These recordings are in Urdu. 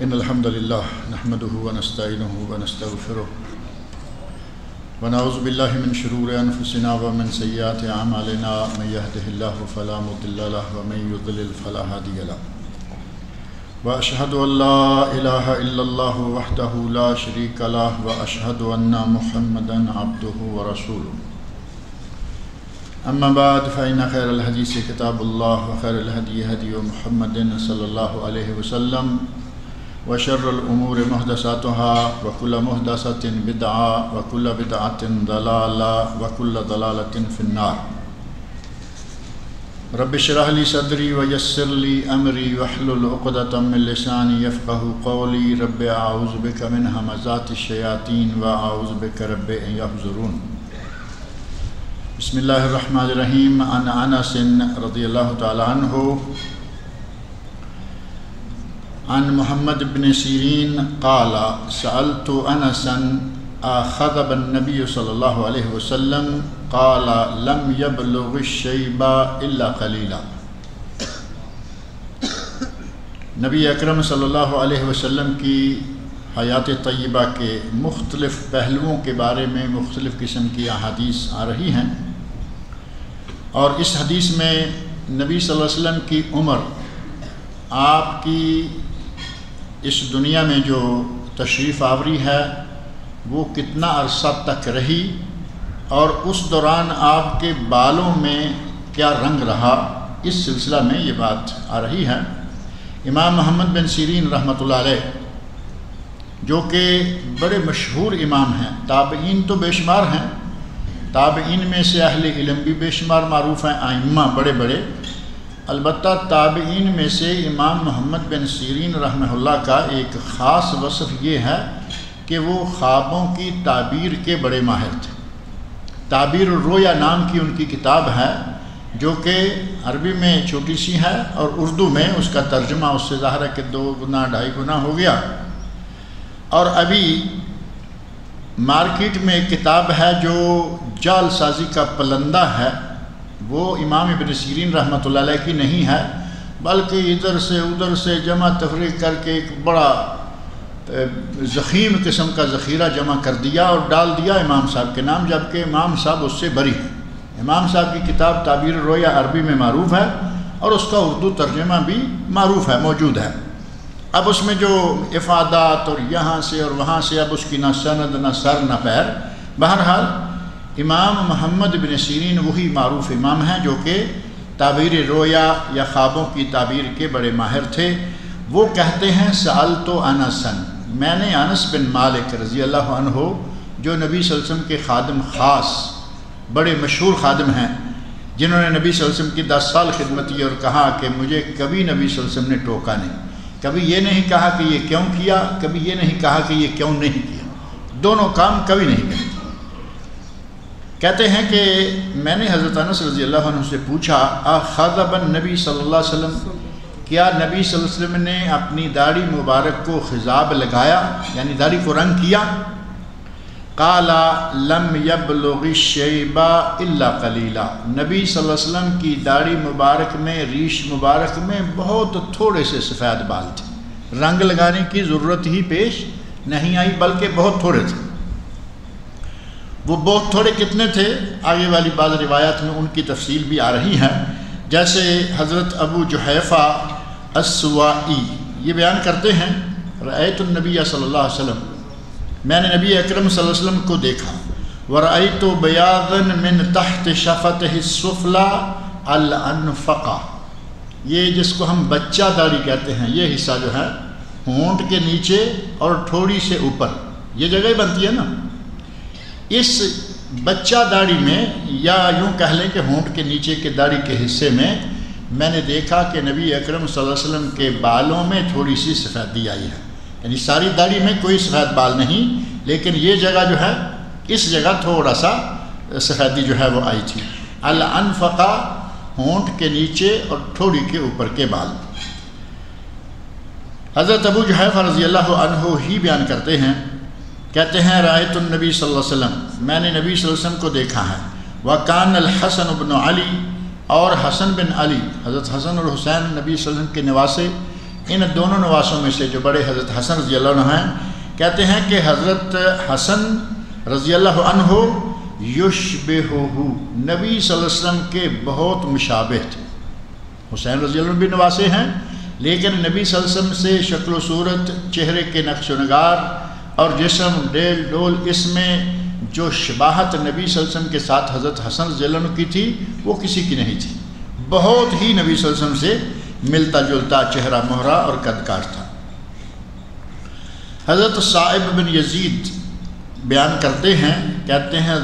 إن الحمد لله نحمده ونستعينه ونستغفره ونعوذ بالله من شرور أنفسنا ومن سيئات أعمالنا من يهده الله فلا مضل له ومن يضلل فلا هادي له وأشهد أن لا إله إلا الله وحده لا شريك له وأشهد أن محمدا عبده ورسوله أما بعد فإن خير الحديث كتاب الله وخير الهدي هدي محمد صلى الله عليه وسلم وشر الأمور محدثاتها وكل محدثة بدعة وكل بدعة ضلالة وكل ضلالة في النار رب اشرح لي صدري ويسر لي أمري واحلل عقدة من لساني يفقهوا قولي رب أعوذ بك من همزات الشياطين وأعوذ بك رب أن يحضرون بسم الله الرحمن الرحيم عن أنس رضي الله تعالى عنه عن محمد بن سيرين قال سألت أنسا أخذب النبي صلى الله عليه وسلم قال لم يبلغ الشيب إلا قليلا نبی اکرم صلی اللہ علیہ وسلم کی حیات طیبہ کے مختلف پہلوؤں کے بارے میں مختلف قسم کی احادیث آ رہی ہیں، اور اس حدیث میں نبی صلی اللہ علیہ وسلم کی عمر، آپ کی اس دنیا میں جو تشریف آوری ہے وہ کتنا عرصہ تک رہی، اور اس دوران آپ کے بالوں میں کیا رنگ رہا، اس سلسلہ میں یہ بات آ رہی ہے۔ امام محمد بن سیرین رحمۃ اللہ علیہ جو کہ بڑے مشہور امام ہیں، تابعین تو بے شمار ہیں، تابعین میں سے اہل علم بھی بے شمار معروف ہیں، ائمہ بڑے بڑے، البتہ تابعین میں سے امام محمد بن سیرین رحمہ اللہ کا ایک خاص وصف یہ ہے کہ وہ خوابوں کی تعبیر کے بڑے ماہر تھے۔ تعبیر الرؤیا نام کی ان کی کتاب ہے، جو کہ عربی میں چھوٹی سی ہے اور اردو میں اس کا ترجمہ اس سے ظاہر ہے کہ 2 گنا 2.5 گنا ہو گیا، اور ابھی مارکیٹ میں ایک کتاب ہے جو جال سازی کا پلندہ ہے، وہ امام ابن سیرین رحمۃ اللہ علیہ کی نہیں ہے، بلکہ ادھر سے ادھر سے جمع تفریق کر کے ایک بڑا ضخیم قسم کا ذخیرہ جمع کر دیا اور ڈال دیا امام صاحب کے نام، جبکہ امام صاحب اس سے بری ہیں۔ امام صاحب کی کتاب تعبیر الرؤیا عربی میں معروف ہے اور اس کا اردو ترجمہ بھی معروف ہے، موجود ہے۔ اب اس میں جو افادات اور یہاں سے اور وہاں سے، اب اس کی نہ سند نہ سر نہ پیر، بہرحال امام محمد بن سیرین وہی معروف امام ہیں جو کہ تعبیر رؤیا یا خوابوں کی تعبیر کے بڑے ماہر تھے۔ وہ کہتے ہیں سألت انسا، میں نے انس بن مالک رضی اللہ عنہ جو نبی صلی اللہ علیہ وسلم کے خادم خاص، بڑے مشہور خادم ہیں، جنہوں نے نبی صلی اللہ علیہ وسلم کی 10 سال خدمت کی اور کہا کہ مجھے کبھی نبی صلی اللہ علیہ وسلم نے ٹوکا نہیں، کبھی یہ نہیں کہا کہ یہ کیوں کیا، کبھی یہ نہیں کہا کہ یہ کیوں نہیں کیا، دونوں کام کبھی نہیں کرتے۔ کہتے ہیں کہ میں نے حضرت انس رضی اللہ عنہ سے پوچھا اخذب النبی صلی اللہ علیہ وسلم، کیا نبی صلی اللہ علیہ وسلم نے اپنی داڑھی مبارک کو خضاب لگایا، یعنی داڑھی کو رنگ کیا؟ قال لم يبلغ الشیب الا قلیلا، نبی صلی اللہ علیہ وسلم کی داڑھی مبارک میں، ریش مبارک میں بہت تھوڑے سے سفید بال تھے، رنگ لگانے کی ضرورت ہی پیش نہیں آئی، بلکہ بہت تھوڑے تھے۔ وہ بہت تھوڑے کتنے تھے؟ آگے والی بعض روایات میں ان کی تفصیل بھی آ رہی ہے، جیسے حضرت ابو جحیفہ السوائی یہ بیان کرتے ہیں رأیت النبی صلی اللہ علیہ وسلم، میں نے نبی اکرم صلی اللہ علیہ وسلم کو دیکھا، ورأیت بیاضا من تحت شفتہ السفلی الانفقہ، یہ جس کو ہم بچہ داڑھی کہتے ہیں، یہ حصہ جو ہے ہونٹ کے نیچے اور تھوڑی سے اوپر یہ جگہ بنتی ہے نا، اس بچہ داڑھی میں، یا یوں کہہ لیں کہ ہونٹ کے نیچے کے داڑھی کے حصے میں، میں نے دیکھا کہ نبی اکرم صلی اللہ علیہ وسلم کے بالوں میں تھوڑی سی سفیدی آئی ہے، یعنی ساری داڑھی میں کوئی سفید بال نہیں، لیکن یہ جگہ جو ہے، اس جگہ تھوڑا سا سفیدی جو ہے وہ آئی تھی۔ الانفقہ، ہونٹ کے نیچے اور تھوڑی کے اوپر کے بال۔ حضرت ابو جحیفہ رضی اللہ عنہ ہی بیان کرتے ہیں، کہتے ہیں رأیت النبی صلی اللہ علیہ وسلم، میں نے نبی صلی اللہ علیہ وسلم کو دیکھا ہے، وکان الحسن بن علی، اور حسن بن علی، حضرت حسن اور حسین نبی صلی اللہ علیہ وسلم کے نواسے، ان دونوں نواسوں میں سے جو بڑے حضرت حسن رضی اللہ عنہ ہیں، کہتے ہیں کہ حضرت حسن رضی اللہ عنہ یشبہہ، نبی صلی اللہ علیہ وسلم کے بہت مشابہ تھے۔ حسین رضی اللہ عنہ بھی نواسے ہیں، لیکن نبی صلی اللہ علیہ وسلم سے شکل و صورت، چہرے کے نقش و نگار اور جسم ڈیل ڈول، اس میں جو شباہت نبی صلی اللہ علیہ وسلم کے ساتھ حضرت حسن رضی اللہ عنہ کی تھی وہ کسی کی نہیں تھی۔ بہت ہی نبی صلی اللہ علیہ وسلم سے ملتا جلتا چہرہ مہرہ اور قد کاٹ تھا۔ حضرت صائب بن یزید بیان کرتے ہیں، کہتے ہیں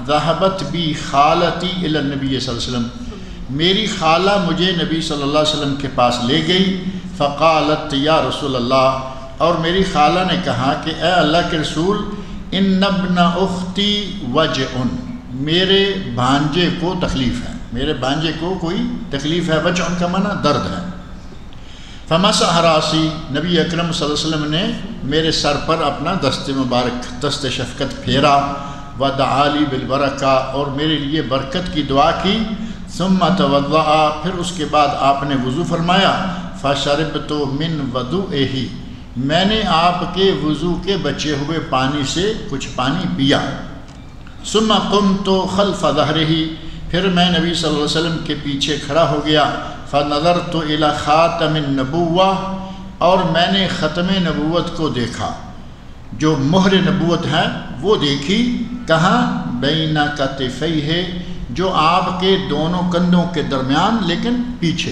ذہبت بی خالتی الی النبی صلی اللہ علیہ وسلم، میری خالہ مجھے نبی صلی اللہ علیہ وسلم کے پاس لے گئی، فقالت یا رسول اللہ، اور میری خالہ نے کہا کہ اے اللہ کے رسول، ان ابن اختی وجع، میرے بھانجے کو تکلیف ہے، میرے بھانجے کو کوئی تکلیف ہے، وجع کا معنی درد ہے۔ فمسح راسی، نبی اکرم صلی اللہ علیہ وسلم نے میرے سر پر اپنا دست مبارک، دست شفقت پھیرا، ودعا لی بالبرکہ، اور میرے لیے برکت کی دعا کی، ثم توضأ، پھر اس کے بعد آپ نے وضو فرمایا، فشربت من وضوئہ، میں نے آپ کے وضو کے بچے ہوئے پانی سے کچھ پانی پیا، ثم قمت خلف ظہرہ، پھر میں نبی صلی اللہ علیہ وسلم کے پیچھے کھڑا ہو گیا، فنظرت الی خاتم النبوہ، اور میں نے ختم نبوت کو دیکھا، جو مہر نبوت ہے وہ دیکھی، کہاں؟ بین کتفیہ، جو آپ کے دونوں کندھوں کے درمیان لیکن پیچھے،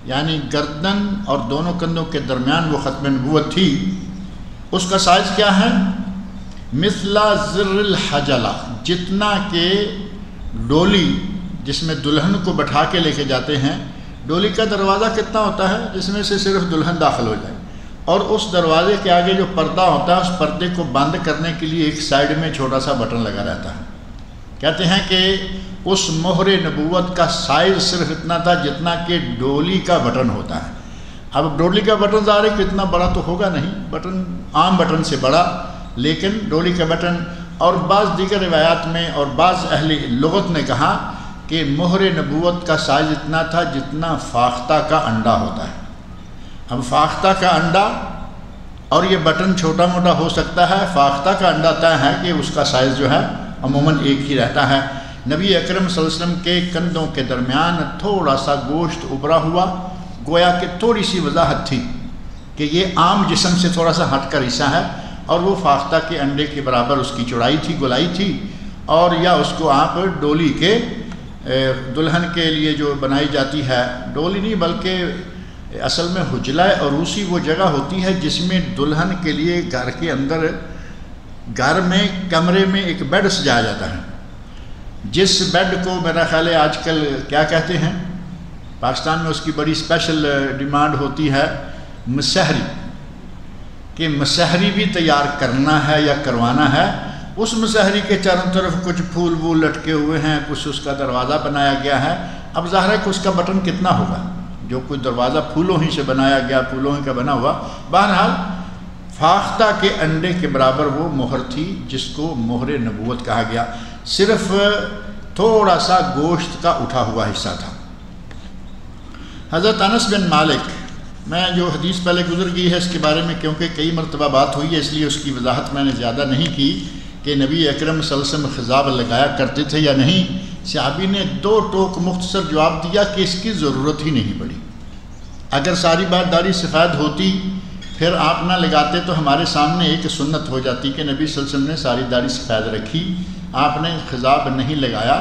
یعنی گردن اور دونوں کندھوں کے درمیان وہ ختم نبوت تھی۔ اس کا سائز کیا ہے؟ مثل زر الحجلہ، جتنا کہ ڈولی جس میں دلہن کو بٹھا کے لے کے جاتے ہیں، ڈولی کا دروازہ کتنا ہوتا ہے جس میں سے صرف دلہن داخل ہو جائے، اور اس دروازے کے آگے جو پردہ ہوتا ہے اس پردے کو بند کرنے کے لیے ایک سائیڈ میں چھوٹا سا بٹن لگا رہتا ہے۔ کہتے ہیں کہ اس مہر نبوت کا سائز صرف اتنا تھا جتنا کہ ڈولی کا بٹن ہوتا ہے۔ اب ڈولی کا بٹن ظاہر ہے کہ اتنا بڑا تو ہوگا نہیں، بٹن عام بٹن سے بڑا، لیکن ڈولی کا بٹن، اور بعض دیگر روایات میں اور بعض اہل لغت نے کہا کہ مہر نبوت کا سائز اتنا تھا جتنا فاختہ کا انڈا ہوتا ہے۔ اب فاختہ کا انڈا اور یہ بٹن چھوٹا موٹا ہو سکتا ہے، فاختہ کا انڈا طے ہے کہ اس کا سائز جو ہے عموماً ایک ہی رہتا ہے۔ نبی اکرم صلی اللہ علیہ وسلم کے کندھوں کے درمیان تھوڑا سا گوشت ابھرا ہوا، گویا کہ تھوڑی سی وضاحت تھی کہ یہ عام جسم سے تھوڑا سا ہٹ کر حصہ ہے، اور وہ فاختہ کے انڈے کے برابر اس کی چوڑائی تھی، گولائی تھی، اور یا اس کو آپ ڈولی کے دلہن کے لیے جو بنائی جاتی ہے، ڈولی نہیں بلکہ اصل میں حجلہ عروسی وہ جگہ ہوتی ہے جس میں دلہن کے لیے گھر کے اندر، گھر میں کمرے میں ایک بیڈ سجایا جاتا ہے، جس بیڈ کو میرا خیال ہے آج کل کیا کہتے ہیں، پاکستان میں اس کی بڑی اسپیشل ڈیمانڈ ہوتی ہے مسحری، کہ مسحری بھی تیار کرنا ہے یا کروانا ہے۔ اس مسحری کے چاروں طرف کچھ پھول وول لٹکے ہوئے ہیں، کچھ اس کا دروازہ بنایا گیا ہے۔ اب ظاہر ہے کہ اس کا بٹن کتنا ہوگا، جو کوئی دروازہ پھولوں ہی سے بنایا گیا، پھولوں ہی کا بنا ہوا، بہرحال فاختہ کے انڈے کے برابر وہ مہر تھی جس کو مہر نبوت کہا گیا، صرف تھوڑا سا گوشت کا اٹھا ہوا حصہ تھا۔ حضرت انس بن مالک، میں جو حدیث پہلے گزر گئی ہے اس کے بارے میں کیونکہ کئی مرتبہ بات ہوئی ہے اس لیے اس کی وضاحت میں نے زیادہ نہیں کی کہ نبی اکرم صلی اللہ علیہ وسلم خضاب لگایا کرتے تھے یا نہیں۔ صحابی نے 2 ٹوک مختصر جواب دیا کہ اس کی ضرورت ہی نہیں پڑی، اگر ساری بات داڑھی سفید ہوتی پھر آپ نہ لگاتے تو ہمارے سامنے ایک سنت ہو جاتی کہ نبی صلی اللہ علیہ وسلم نے ساری داڑھی سفید رکھی، آپ نے خضاب نہیں لگایا۔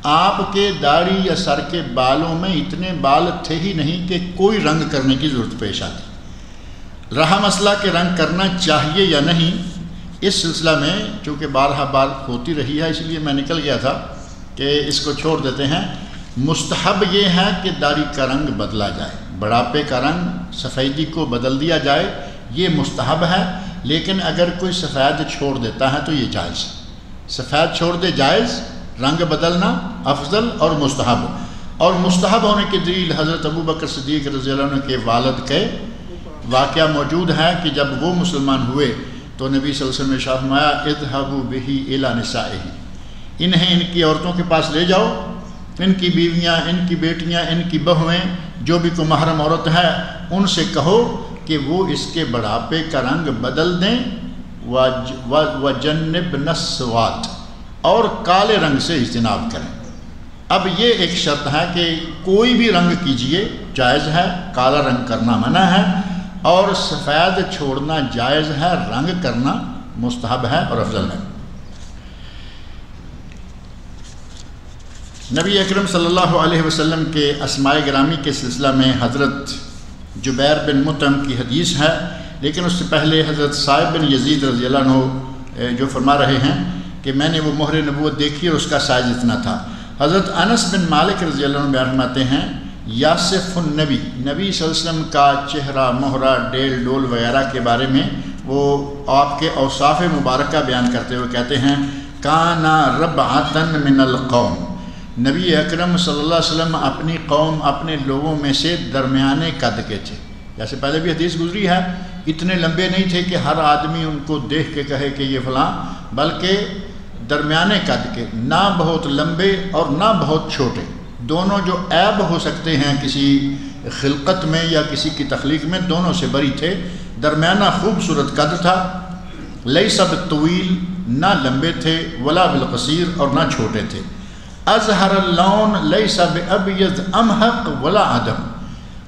آپ کے داڑھی یا سر کے بالوں میں اتنے بال تھے ہی نہیں کہ کوئی رنگ کرنے کی ضرورت پیش آتی۔ رہا مسئلہ کہ رنگ کرنا چاہیے یا نہیں، اس سلسلہ میں چونکہ بارہا بات ہوتی رہی ہے اس لیے میں نکل گیا تھا کہ اس کو چھوڑ دیتے ہیں۔ مستحب یہ ہے کہ داڑھی کا رنگ بدلا جائے، بڑھاپے کا رنگ سفیدی کو بدل دیا جائے، یہ مستحب ہے، لیکن اگر کوئی سفید چھوڑ دیتا ہے تو یہ جائز، سفید چھوڑ دے جائز، رنگ بدلنا افضل اور مستحب۔ اور مستحب ہونے کی دلیل حضرت ابو بکر صدیق رضی اللہ عنہ کے والد کے واقعہ موجود ہے کہ جب وہ مسلمان ہوئے تو نبی صلی اللہ علیہ وسلم نے ارشاد فرمایا اذهبوا به الى نسائه، انہیں ان کی عورتوں کے پاس لے جاؤ، ان کی بیویاں، ان کی بیٹیاں، ان کی بہویں، جو بھی کوئی محرم عورت ہے ان سے کہو کہ وہ اس کے بڑھاپے کا رنگ بدل دیں، وَجَنِّبْنَ السَّوَادَ، اور کالے رنگ سے اجتناب کریں۔ اب یہ ایک شرط ہے کہ کوئی بھی رنگ کیجئے جائز ہے، کالا رنگ کرنا منع ہے، اور سفید چھوڑنا جائز ہے، رنگ کرنا مستحب ہے اور افضل ہے۔ نبی اکرم صلی اللہ علیہ وسلم کے اسماء گرامی کے سلسلہ میں حضرت جبیر بن مطعم کی حدیث ہے، لیکن اس سے پہلے حضرت صائب بن یزید رضی اللہ عنہ جو فرما رہے ہیں کہ میں نے وہ مہر نبوت دیکھی اور اس کا سائز اتنا تھا۔ حضرت انس بن مالک رضی اللہ عنہ بیان فرماتے ہیں، یاسف النبی، نبی صلی اللہ علیہ وسلم کا چہرہ، مہرہ، ڈیل ڈول وغیرہ کے بارے میں وہ آپ کے اوصاف مبارکہ بیان کرتے ہوئے کہتے ہیں، کانا ربعۃ من القوم، نبی اکرم صلی اللہ علیہ وسلم اپنی قوم، اپنے لوگوں میں سے درمیانے قد کے تھے۔ جیسے پہلے بھی حدیث گزری ہے، اتنے لمبے نہیں تھے کہ ہر آدمی ان کو دیکھ کے کہے کہ یہ فلاں، بلکہ درمیانے قد کے، نہ بہت لمبے اور نہ بہت چھوٹے، دونوں جو عیب ہو سکتے ہیں کسی خلقت میں یا کسی کی تخلیق میں، دونوں سے بری تھے، درمیانہ خوبصورت قد تھا، لیس بالطویل، نہ لمبے تھے، ولا بالقصیر، اور نہ چھوٹے تھے، ازہر اللون لیس بابیض امحق ولا عدم،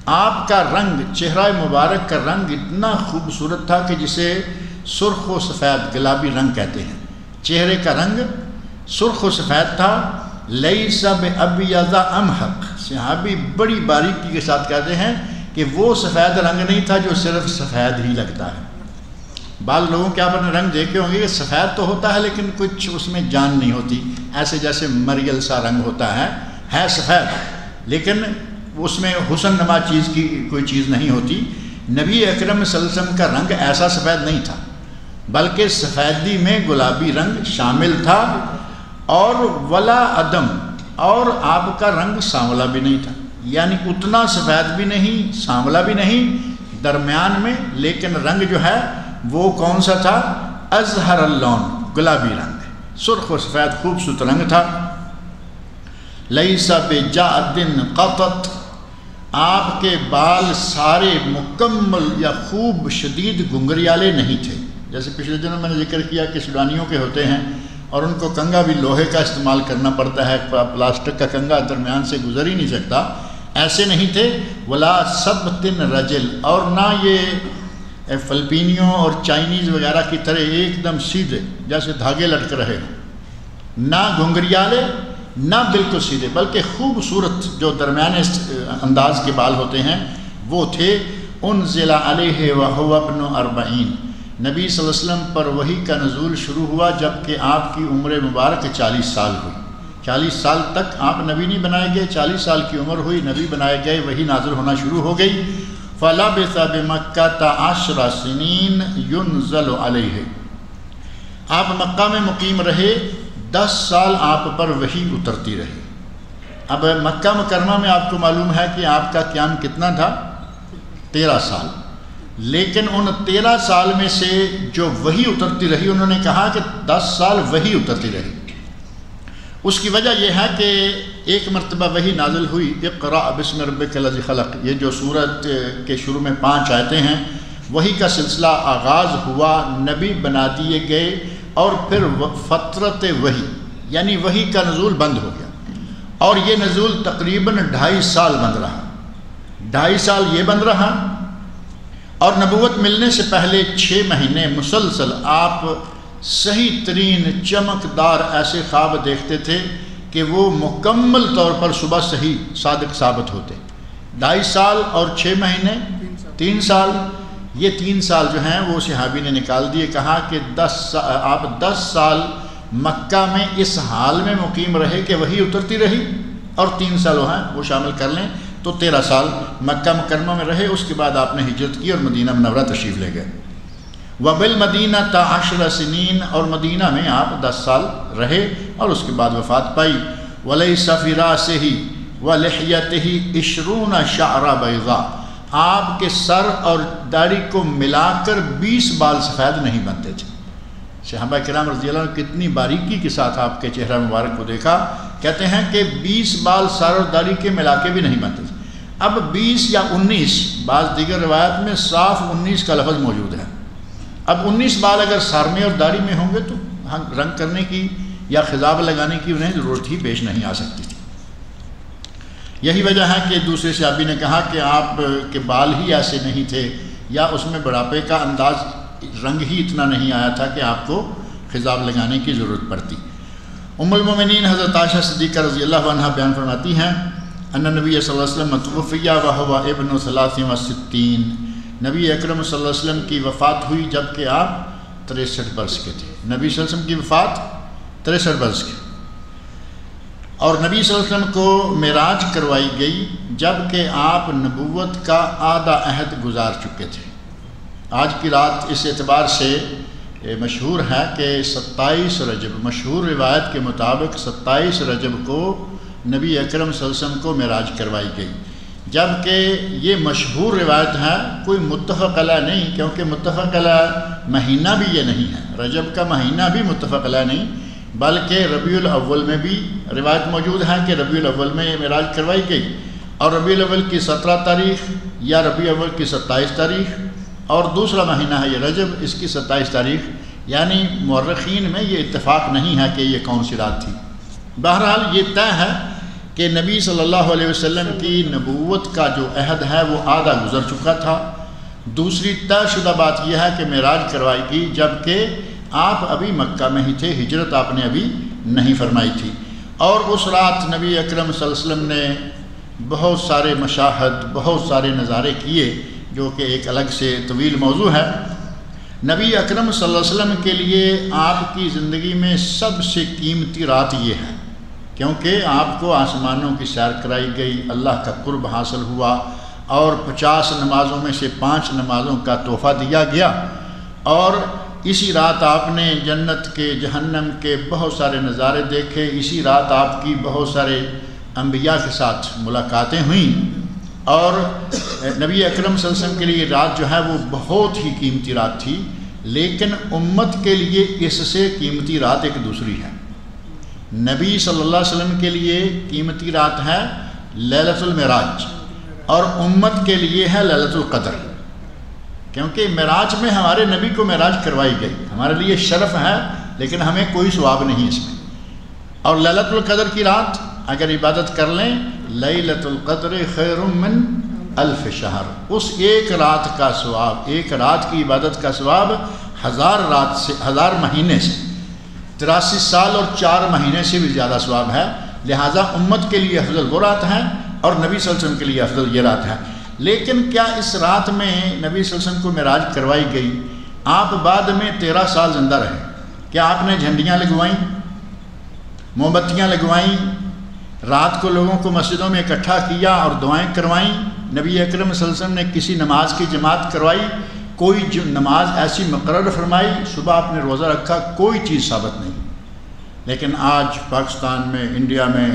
آپ کا رنگ، چہرہ مبارک کا رنگ اتنا خوبصورت تھا کہ جسے سرخ و سفید، گلابی رنگ کہتے ہیں، چہرے کا رنگ سرخ و سفید تھا، لیس بابیض امحق، صحابی بڑی باریکی کے ساتھ کہتے ہیں کہ وہ سفید رنگ نہیں تھا جو صرف سفید ہی لگتا ہے۔ بعض لوگوں کے آپ نے رنگ دیکھے ہوں گے کہ سفید تو ہوتا ہے لیکن کچھ اس میں جان نہیں ہوتی، ایسے جیسے مریل سا رنگ ہوتا ہے سفید، لیکن اس میں حسن نما چیز کی کوئی چیز نہیں ہوتی۔ نبی اکرم صلی اللہ علیہ وسلم کا رنگ ایسا سفید نہیں تھا، بلکہ سفیدی میں گلابی رنگ شامل تھا، اور ولا عدم، اور آپ کا رنگ سانولا بھی نہیں تھا، یعنی اتنا سفید بھی نہیں، سانولا بھی نہیں، درمیان میں، لیکن رنگ جو ہے وہ کون سا تھا؟ ازہر اللون، گلابی رنگ، سرخ و سفید خوبصورت رنگ تھا۔ لیس بجعد قطط، آپ کے بال سارے مکمل یا خوب شدید گنگریالے نہیں تھے، جیسے پچھلے دنوں میں نے ذکر کیا کہ سوڈانیوں کے ہوتے ہیں اور ان کو کنگا بھی لوہے کا استعمال کرنا پڑتا ہے، پلاسٹک کا کنگا درمیان سے گزر ہی نہیں سکتا، ایسے نہیں تھے۔ ولا سبط رجل، اور نہ یہ فلپینیوں اور چائنیز وغیرہ کی طرح ایک دم سیدھے جیسے دھاگے لٹک رہے ہوں، نہ گھنگریالے نہ بالکل سیدھے، بلکہ خوبصورت جو درمیانے انداز کے بال ہوتے ہیں وہ تھے۔ انزل علیہ وہو ابن 40، نبی صلی اللہ علیہ وسلم پر وحی کا نزول شروع ہوا جب کہ آپ کی عمر مبارک 40 سال ہوئی۔ 40 سال تک آپ نبی نہیں بنائے گئے، 40 سال کی عمر ہوئی، نبی بنائے گئے، وحی نازل ہونا شروع ہو گئی۔ فَلَبِثَ بِمَكَّةَ 10 سنین يُنزل علیہ، آپ مکہ میں مقیم رہے، 10 سال آپ پر وحی اترتی رہی۔ اب مکہ مکرمہ میں آپ کو معلوم ہے کہ آپ کا قیام کتنا تھا؟ 13 سال، لیکن ان 13 سال میں سے جو وحی اترتی رہی، انہوں نے کہا کہ 10 سال وحی اترتی رہی۔ اس کی وجہ یہ ہے کہ ایک مرتبہ وحی نازل ہوئی، اقرأ بسم ربک الذی خلق، یہ جو سورت کے شروع میں 5 آیتیں ہیں، وحی کا سلسلہ آغاز ہوا، نبی بنا دیے گئے، اور پھر فترت وحی یعنی وحی کا نزول بند ہو گیا، اور یہ نزول تقریباً 2.5 سال بند رہا، 2.5 سال یہ بند رہا، اور نبوت ملنے سے پہلے 6 مہینے مسلسل آپ صحیح ترین چمکدار ایسے خواب دیکھتے تھے کہ وہ مکمل طور پر صبح صحیح صادق ثابت ہوتے۔ 2.5 سال اور 6 مہینے 3 سال، یہ 3 سال جو ہیں وہ صحابی نے نکال دیے، کہا کہ آپ 10 سال مکہ میں اس حال میں مقیم رہے کہ وہی اترتی رہی، اور 3 سال وہ ہیں وہ شامل کر لیں تو 13 سال مکہ مکرمہ میں رہے۔ اس کے بعد آپ نے ہجرت کی اور مدینہ منورہ تشریف لے گئے۔ وَبِالْمَدِينَةَ 10 سنین، اور مدینہ میں آپ 10 سال رہے اور اس کے بعد وفات پائی۔ وَلَيْسَ فِي رَأْسِهِ وَلِحْيَتِهِ 20 شَعْرَ بَيْضَاء، آپ کے سر اور داڑھی کو ملا کر 20 بال سفید نہیں بنتے تھے۔ صحابہ کرام رضی اللہ عنہ کتنی باریکی کے ساتھ آپ کے چہرہ مبارک کو دیکھا، کہتے ہیں کہ 20 بال سر اور داڑھی کے ملا کے بھی نہیں بنتے تھے۔ اب 20 یا 19 بعض دیگر روایت میں صاف 19 کا لفظ موجود ہے. اب 19 بال اگر سر میں اور داڑھی میں ہوں گے تو رنگ کرنے کی یا خضاب لگانے کی انہیں ضرورت ہی پیش نہیں آ سکتی تھی. یہی وجہ ہے کہ دوسرے صحابی نے کہا کہ آپ کے بال ہی ایسے نہیں تھے یا اس میں بڑھاپے کا انداز رنگ ہی اتنا نہیں آیا تھا کہ آپ کو خضاب لگانے کی ضرورت پڑتی. ام المومنین حضرت عائشہ صدیقہ رضی اللہ عنہا بیان فرماتی ہیں ان نبی صلی اللہ علیہ وسلم توفی وہو ابن 63. نبی اکرم صلی اللہ علیہ وسلم کی وفات ہوئی جب کہ آپ 63 برس کے تھے. نبی صلی اللہ علیہ وسلم کی وفات 63 برس کی، اور نبی صلی اللہ علیہ وسلم کو معراج کروائی گئی جب کہ آپ نبوت کا آدھا عہد گزار چکے تھے. آج کی رات اس اعتبار سے مشہور ہے کہ 27 رجب، مشہور روایت کے مطابق 27 رجب کو نبی اکرم صلی اللہ علیہ وسلم کو معراج کروائی گئی، جبکہ یہ مشہور روایت ہے، کوئی متفق علیہ نہیں، کیونکہ متفق علیہ مہینہ بھی یہ نہیں ہے، رجب کا مہینہ بھی متفق علیہ نہیں، بلکہ ربیع الاول میں بھی روایت موجود ہے کہ ربیع الاول میں یہ معراج کروائی گئی، اور ربیع الاول کی 17 تاریخ یا ربیع الاول کی 27 تاریخ، اور دوسرا مہینہ ہے یہ رجب، اس کی 27 تاریخ، یعنی مورخین میں یہ اتفاق نہیں ہے کہ یہ کون سی رات تھی. بہرحال یہ طے ہے کہ نبی صلی اللہ علیہ وسلم کی نبوت کا جو عہد ہے وہ آدھا گزر چکا تھا. دوسری طے شدہ بات یہ ہے کہ معراج کروائی گئی جب کہ آپ ابھی مکہ میں ہی تھے، ہجرت آپ نے ابھی نہیں فرمائی تھی، اور اس رات نبی اکرم صلی اللہ علیہ وسلم نے بہت سارے مشاہد، بہت سارے نظارے کیے، جو کہ ایک الگ سے طویل موضوع ہے. نبی اکرم صلی اللہ علیہ وسلم کے لیے آپ کی زندگی میں سب سے قیمتی رات یہ ہے، کیونکہ آپ کو آسمانوں کی سیر کرائی گئی، اللہ کا قرب حاصل ہوا، اور 50 نمازوں میں سے 5 نمازوں کا تحفہ دیا گیا، اور اسی رات آپ نے جنت کے، جہنم کے بہت سارے نظارے دیکھے. اسی رات آپ کی بہت سارے انبیاء کے ساتھ ملاقاتیں ہوئیں، اور نبی اکرم صلی اللہ علیہ وسلم کے لیے رات جو ہے وہ بہت ہی قیمتی رات تھی. لیکن امت کے لیے اس سے قیمتی رات ایک دوسری ہے. نبی صلی اللہ علیہ وسلم کے لیے قیمتی رات ہے لیلۃ المعراج، اور امت کے لیے ہے لیلۃ القدر، کیونکہ معراج میں ہمارے نبی کو معراج کروائی گئی، ہمارے لیے شرف ہے لیکن ہمیں کوئی ثواب نہیں اس میں. اور لیلۃ القدر کی رات اگر عبادت کر لیں، لیلۃ القدر خیر من الف شہر، اس ایک رات کا ثواب، ایک رات کی عبادت کا ثواب 1000 رات سے، 1000 مہینے سے، 83 سال اور 4 مہینے سے بھی زیادہ ثواب ہے. لہٰذا امت کے لیے افضل وہ رات ہے، اور نبی صلی اللہ علیہ وسلم کے لیے افضل یہ رات ہے. لیکن کیا اس رات میں نبی صلی اللہ علیہ وسلم کو معراج کروائی گئی، آپ بعد میں 13 سال زندہ رہے؟ کیا آپ نے جھنڈیاں لگوائیں، موم بتیاں لگوائیں، رات کو لوگوں کو مسجدوں میں اکٹھا کیا اور دعائیں کروائیں؟ نبی اکرم صلی اللہ علیہ وسلم نے کسی نماز کی جماعت کروائی؟ کوئی نماز ایسی مقرر فرمائی؟ صبح آپ نے روزہ رکھا؟ کوئی چیز ثابت نہیں. لیکن آج پاکستان میں، انڈیا میں،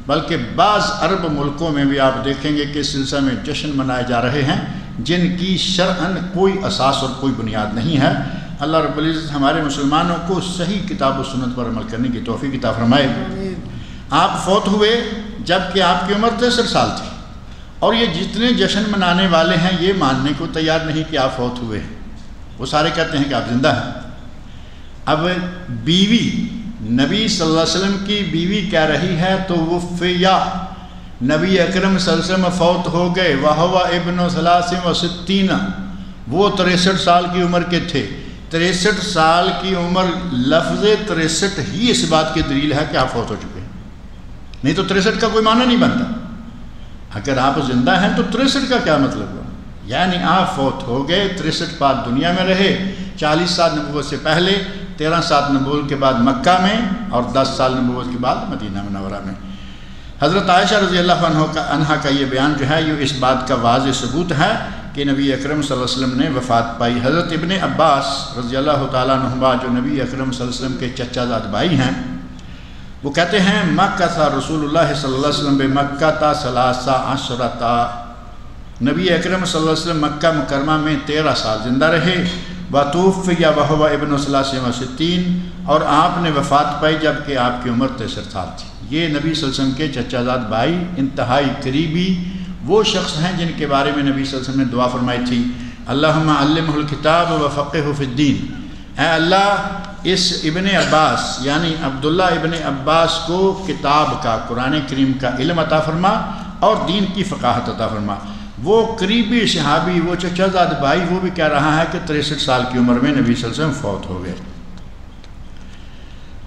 بلکہ بعض عرب ملکوں میں بھی آپ دیکھیں گے کہ اس سلسلے میں جشن منائے جا رہے ہیں جن کی شرعاً کوئی اساس اور کوئی بنیاد نہیں ہے. اللہ رب العزت ہمارے مسلمانوں کو صحیح کتاب و سنت پر عمل کرنے کی توفیق عطا فرمائے. آپ فوت ہوئے جب کہ آپ کی عمر 63 سال تھی، اور یہ جتنے جشن منانے والے ہیں یہ ماننے کو تیار نہیں کہ آپ فوت ہوئے ہیں، وہ سارے کہتے ہیں کہ آپ زندہ ہیں. اب بیوی، نبی صلی اللہ علیہ وسلم کی بیوی کہہ رہی ہے تو وفیا، نبی اکرم صلی اللہ علیہ وسلم فوت ہو گئے، وہو ابن 63، وہ 63 سال کی عمر کے تھے. 63 سال کی عمر، لفظ 63 ہی اس بات کی دلیل ہے کہ آپ فوت ہو چکے ہیں، نہیں تو 63 کا کوئی معنی نہیں بنتا. اگر آپ زندہ ہیں تو 63 کا کیا مطلب ہوا؟ یعنی آپ فوت ہو گئے، 63 بعد دنیا میں رہے، 40 سال نبوت سے پہلے، 13 سال نبوت کے بعد مکہ میں، اور 10 سال نبوت کے بعد مدینہ منورہ میں. حضرت عائشہ رضی اللہ عنہا کا یہ بیان جو ہے یہ اس بات کا واضح ثبوت ہے کہ نبی اکرم صلی اللہ علیہ وسلم نے وفات پائی. حضرت ابن عباس رضی اللہ تعالیٰ عنہما جو نبی اکرم صلی اللہ علیہ وسلم کے چچا زاد بھائی ہیں، وہ کہتے ہیں مکہ تھا رسول اللہ صلی اللہ علیہ وسلم بمکہ تا 13 نبی اکرم صلی اللہ علیہ وسلم مکہ مکرمہ میں 13 سال زندہ رہے. وتوفی وہو ابن 63، اور آپ نے وفات پائی جب کہ آپ کی عمر 63 سال تھی. یہ نبی صلی اللہ علیہ وسلم کے چچا زاد بھائی، انتہائی قریبی وہ شخص ہیں جن کے بارے میں نبی صلی اللہ علیہ وسلم نے دعا فرمائی تھی، اللہم علمہ الکتاب وفقہہ فی الدین، اے اللہ اس ابن عباس یعنی عبداللہ ابن عباس کو کتاب کا، قرآن کریم کا علم عطا فرما اور دین کی فقاہت عطا فرما۔ وہ قریبی صحابی، وہ چچا زاد بھائی، وہ بھی کہہ رہا ہے کہ 63 سال کی عمر میں نبی صلی اللہ علیہ وسلم فوت ہو گئے۔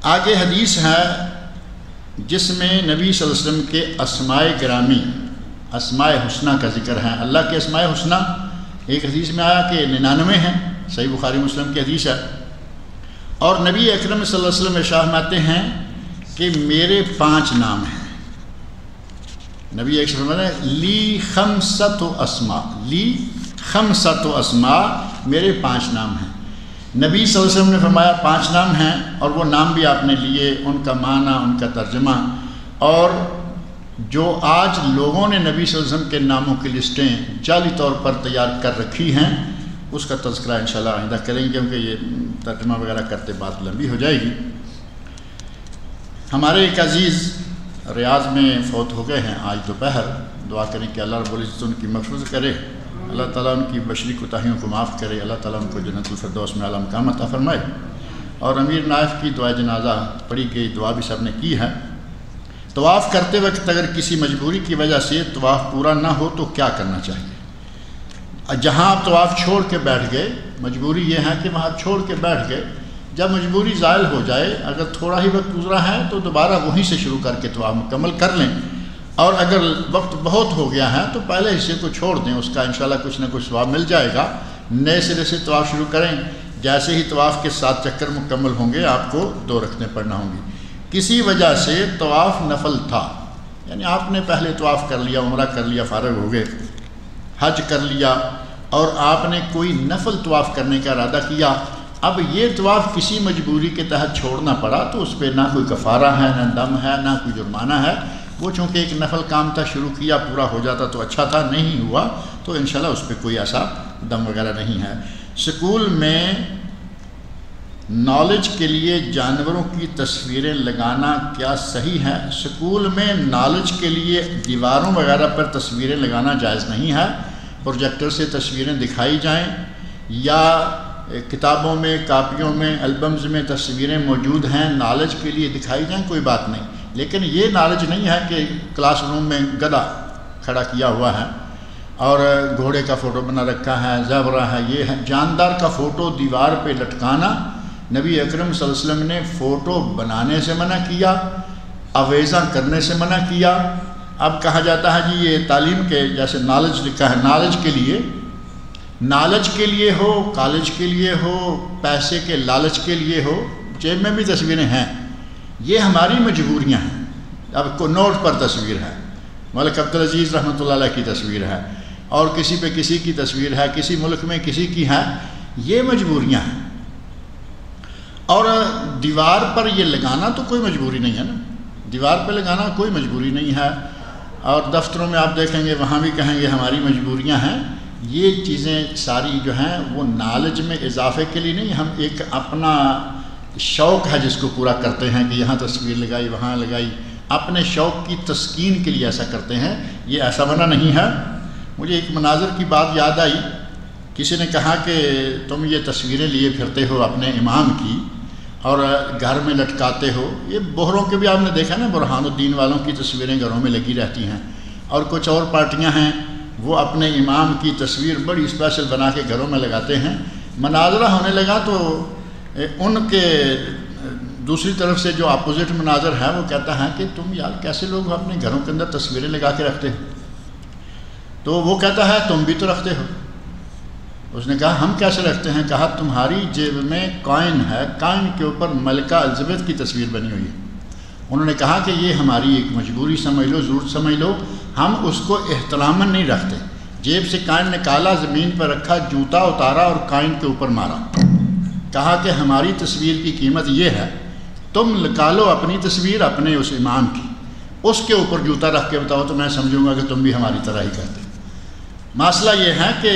آگے حدیث ہے جس میں نبی صلی اللہ علیہ وسلم کے اسماء گرامی، اسماء حسنہ کا ذکر ہے۔ اللہ کے اسماء حسنہ ایک حدیث میں آیا کہ 99 ہیں، صحیح بخاری مسلم کی حدیث ہے، اور نبی اکرم صلی اللہ علیہ وسلم ارشاد فرماتے ہیں کہ میرے 5 نام ہیں۔ نبی اکرم فرماتے ہیں لی خمسۃ اسماء، لی خمسۃ اسماء، میرے 5 نام ہیں۔ نبی صلی اللہ علیہ وسلم نے فرمایا 5 نام ہیں، اور وہ نام بھی آپ نے لیے، ان کا معنی، ان کا ترجمہ، اور جو آج لوگوں نے نبی صلی اللہ علیہ وسلم کے ناموں کی لسٹیں جعلی طور پر تیار کر رکھی ہیں، اس کا تذکرہ انشاءاللہ آئندہ کریں گے، کیونکہ یہ ترجمہ وغیرہ کرتے بات لمبی ہو جائے گی۔ ہمارے ایک عزیز ریاض میں فوت ہو گئے ہیں آج دوپہر، دعا کریں کہ اللہ رب العزت ان کی مغفرت کرے، اللہ تعالیٰ ان کی بشری کوتاہیوں کو معاف کرے، اللہ تعالیٰ ان کو جنت الفردوس میں اعلیٰ مقام عطا فرمائے۔ اور امیر نائف کی دعا جنازہ پڑھی گئی، دعا بھی سب نے کی ہے۔ طواف کرتے وقت اگر کسی مجبوری کی وجہ سے طواف پورا نہ ہو تو کیا کرنا چاہیے؟ جہاں آپ طواف چھوڑ کے بیٹھ گئے، مجبوری یہ ہے کہ وہاں چھوڑ کے بیٹھ گئے، جب مجبوری زائل ہو جائے، اگر تھوڑا ہی وقت گزرا ہے تو دوبارہ وہیں سے شروع کر کے طواف مکمل کر لیں، اور اگر وقت بہت ہو گیا ہے تو پہلے حصے کو چھوڑ دیں، اس کا انشاءاللہ کچھ نہ کچھ ثواب مل جائے گا۔ نئے سرے سے طواف شروع کریں، جیسے ہی طواف کے 7 چکر مکمل ہوں گے آپ کو 2 رکعتیں پڑھنا ہوں گی۔ کسی وجہ سے طواف نفل تھا، یعنی آپ نے پہلے طواف کر لیا، عمرہ کر لیا، فارغ ہو گئے، حج کر لیا، اور آپ نے کوئی نفل طواف کرنے کا ارادہ کیا، اب یہ طواف کسی مجبوری کے تحت چھوڑنا پڑا تو اس پہ نہ کوئی کفارہ ہے، نہ دم ہے، نہ کوئی جرمانہ ہے۔ وہ چونکہ ایک نفل کام تھا، شروع کیا، پورا ہو جاتا تو اچھا تھا، نہیں ہوا تو انشاءاللہ اس پہ کوئی ایسا دم وغیرہ نہیں ہے۔ سکول میں نالج کے لیے جانوروں کی تصویریں لگانا کیا صحیح ہے؟ سکول میں نالج کے لیے دیواروں وغیرہ پر تصویریں لگانا جائز نہیں ہے۔ پروجیکٹر سے تصویریں دکھائی جائیں یا کتابوں میں، کاپیوں میں، البمز میں تصویریں موجود ہیں، نالج کے لیے دکھائی جائیں، کوئی بات نہیں، لیکن یہ نالج نہیں ہے کہ کلاس روم میں گدھا کھڑا کیا ہوا ہے اور گھوڑے کا فوٹو بنا رکھا ہے، زیبرا ہے، یہ ہے۔ جاندار کا فوٹو دیوار پہ لٹکانا نبی اکرم صلی اللہ علیہ وسلم نے فوٹو بنانے سے منع کیا، آویزاں کرنے سے منع کیا۔ اب کہا جاتا ہے جی یہ تعلیم کے، جیسے نالج لکھا ہے، نالج کے لیے ہو، کالج کے لیے ہو، پیسے کے لالچ کے لیے ہو، جیب میں بھی تصویریں ہیں، یہ ہماری مجبوریاں ہیں۔ اب کو نوٹ پر تصویر ہے، ملک عبدالعزیز رحمۃ اللہ علیہ کی تصویر ہے، اور کسی پہ کسی کی تصویر ہے، کسی ملک میں کسی کی ہے، یہ مجبوریاں ہیں۔ اور دیوار پر یہ لگانا تو کوئی مجبوری نہیں ہے نا، دیوار پہ لگانا کوئی مجبوری نہیں ہے، اور دفتروں میں آپ دیکھیں گے وہاں بھی کہیں گے ہماری مجبوریاں ہیں۔ یہ چیزیں ساری جو ہیں وہ نالج میں اضافے کے لیے نہیں، ہم ایک اپنا شوق ہے جس کو پورا کرتے ہیں کہ یہاں تصویر لگائی، وہاں لگائی، اپنے شوق کی تسکین کے لیے ایسا کرتے ہیں، یہ ایسا منع نہیں ہے۔ مجھے ایک مناظر کی بات یاد آئی، کسی نے کہا کہ تم یہ تصویریں لیے پھرتے ہو اپنے امام کی اور گھر میں لٹکاتے ہو، یہ بہروں کے بھی آپ نے دیکھا نا، برہان الدین والوں کی تصویریں گھروں میں لگی رہتی ہیں، اور کچھ اور پارٹیاں ہیں وہ اپنے امام کی تصویر بڑی اسپیشل بنا کے گھروں میں لگاتے ہیں۔ مناظرہ ہونے لگا تو ان کے دوسری طرف سے جو اپوزٹ مناظر ہے وہ کہتا ہے کہ تم یار کیسے لوگ اپنے گھروں کے اندر تصویریں لگا کے رکھتے ہیں؟ تو وہ کہتا ہے تم بھی تو رکھتے ہو۔ اس نے کہا ہم کیسے رکھتے ہیں؟ کہا تمہاری جیب میں کائن ہے، کائن کے اوپر ملکہ الزبیتھ کی تصویر بنی ہوئی ہے۔ انہوں نے کہا کہ یہ ہماری ایک مجبوری سمجھ لو، ضرورت سمجھ لو، ہم اس کو احتراماً نہیں رکھتے۔ جیب سے کائن نکالا، زمین پر رکھا، جوتا اتارا اور کائن کے اوپر مارا۔ کہا کہ ہماری تصویر کی قیمت یہ ہے، تم نکالو اپنی تصویر اپنے اس امام کی، اس کے اوپر جوتا رکھ کے بتاؤ تو میں سمجھوں گا کہ تم بھی ہماری طرح ہی کرتے۔ مسئلہ یہ ہے کہ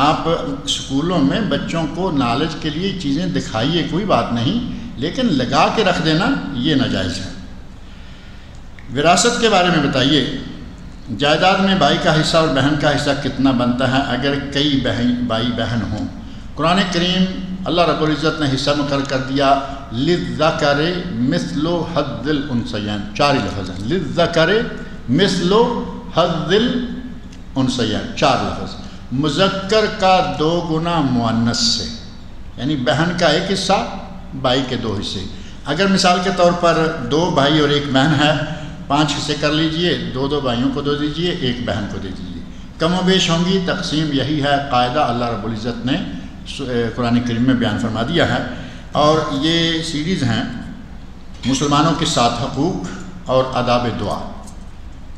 آپ اسکولوں میں بچوں کو نالج کے لیے چیزیں دکھائیے، کوئی بات نہیں، لیکن لگا کے رکھ دینا یہ ناجائز ہے۔ وراثت کے بارے میں بتائیے، جائیداد میں بھائی کا حصہ اور بہن کا حصہ کتنا بنتا ہے اگر کئی بھائی بہن ہوں؟ قرآن کریم اللہ رب العزت نے حصہ مقرر کر دیا، للذکر مثل حظ الانثیین، 4 لفظ ہیں، للذکر مثل حظ الانثیین، 4 لفظ، مذکر کا 2 گنا مؤنث سے، یعنی بہن کا 1 حصہ، بھائی کے 2 حصے۔ اگر مثال کے طور پر 2 بھائی اور 1 بہن ہے، 5 حصے کر لیجئے، 2 بھائیوں کو دے دیجئے، 1 بہن کو دے دیجئے، کم و بیش ہوں گی، تقسیم یہی ہے، قاعدہ اللہ رب العزت نے قرآن کریم میں بیان فرما دیا ہے۔ اور یہ سیریز ہیں مسلمانوں کے 7 حقوق اور آداب دعا،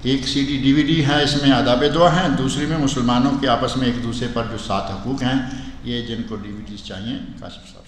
ایک CD DVD ہے، اس میں آداب دعا ہیں، دوسری میں مسلمانوں کے آپس میں ایک دوسرے پر جو 7 حقوق ہیں، یہ جن کو DVDs چاہیے کاشف صاحب